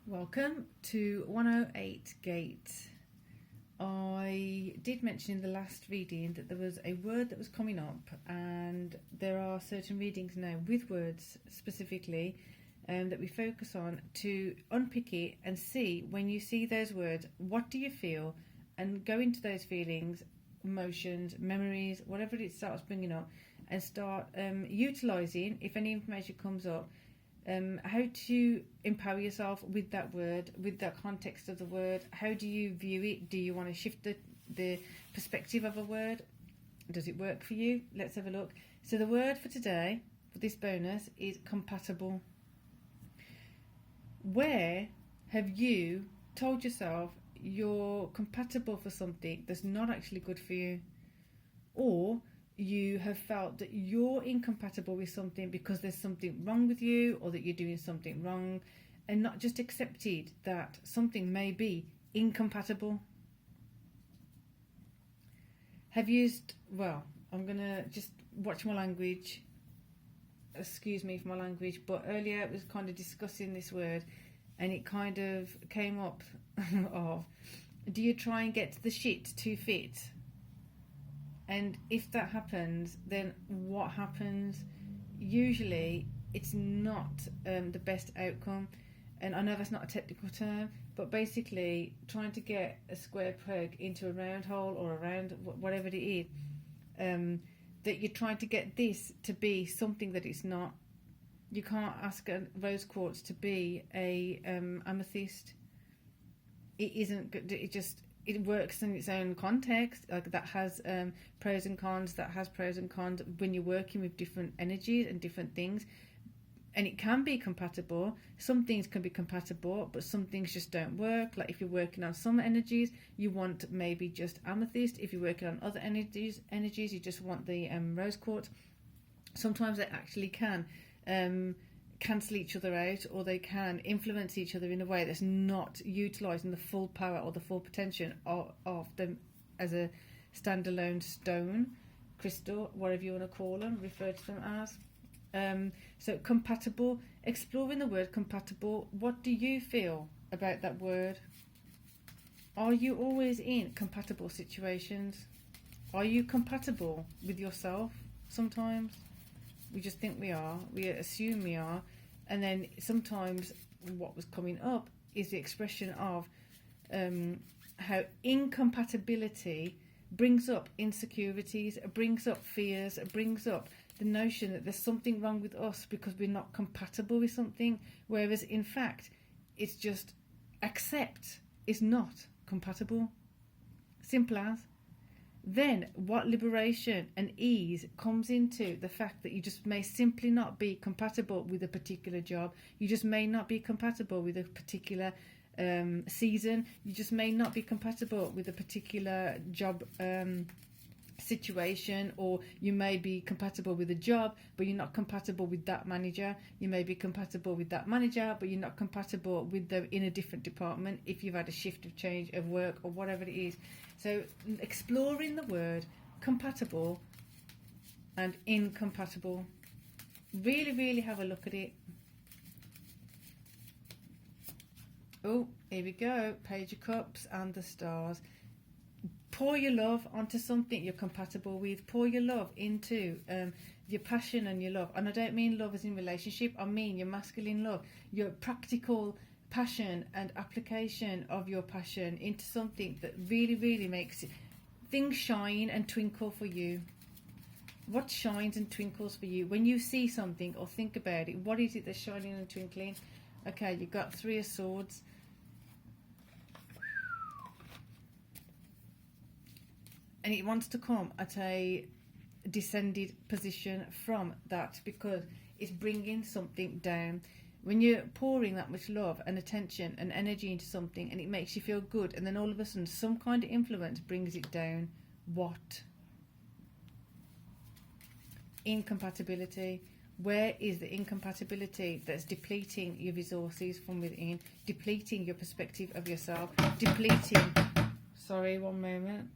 Welcome to 108 Gate. I did mention in the last reading that there was a word that was coming up, and there are certain readings now with words specifically that we focus on to unpick it and see, when you see those words, what do you feel, and go into those feelings, emotions, memories, whatever it starts bringing up, and start utilising, if any information comes up, how to empower yourself with that word, with that context of the word. How do you view it? Do you want to shift the perspective of a word? Does it work for you? Let's have a look. So the word for today, for this bonus, is compatible. Where have you told yourself you're compatible for something that's not actually good for you? Or you have felt that you're incompatible with something because there's something wrong with you, or that you're doing something wrong, and not just accepted that something may be incompatible. Have used, well, I'm going to just watch my language. Excuse me for my language, but earlier it was kind of discussing this word, and it kind of came up of, do you try and get the shit to fit? And if that happens, then what happens? Usually it's not the best outcome. And I know that's not a technical term, but basically trying to get a square peg into a round hole, or a round whatever it is, that you're trying to get this to be something that it's not. You can't ask a rose quartz to be a amethyst. It isn't good. It works in its own context. Like, that has pros and cons. That has pros and cons when you're working with different energies and different things. And it can be compatible. Some things can be compatible, but some things just don't work. Like, if you're working on some energies, you want maybe just amethyst. If you're working on other energies, you just want the rose quartz. Sometimes they actually can cancel each other out, or they can influence each other in a way that's not utilising the full power or the full potential of them as a standalone stone, crystal, whatever you want to call them, refer to them as. So compatible, exploring the word compatible. What do you feel about that word? Are you always in compatible situations? Are you compatible with yourself sometimes? We just think we are, we assume we are, and then sometimes what was coming up is the expression of how incompatibility brings up insecurities, it brings up fears, it brings up the notion that there's something wrong with us because we're not compatible with something, whereas in fact it's just accept is not compatible. Simple as. Then what liberation and ease comes into the fact that you just may simply not be compatible with a particular job. You just may not be compatible with a particular season. You just may not be compatible with a particular job situation, or you may be compatible with a job but you're not compatible with that manager. You may be compatible with that manager but you're not compatible with them in a different department if you've had a shift of change of work or whatever it is. So exploring the word compatible and incompatible, really have a look at it. Oh, here we go, Page of Cups and the Stars. Pour your love onto something you're compatible with. Pour your love into your passion and your love. And I don't mean love as in relationship. I mean your masculine love, your practical passion and application of your passion into something that really makes things shine and twinkle for you. What shines and twinkles for you when you see something or think about it? What is it that's shining and twinkling? Okay, you've got Three of Swords. And it wants to come at a descended position from that, because it's bringing something down. When you're pouring that much love and attention and energy into something and it makes you feel good, and then all of a sudden some kind of influence brings it down. What? Incompatibility. Where is the incompatibility that's depleting your resources from within, depleting your perspective of yourself, depleting... Sorry, one moment.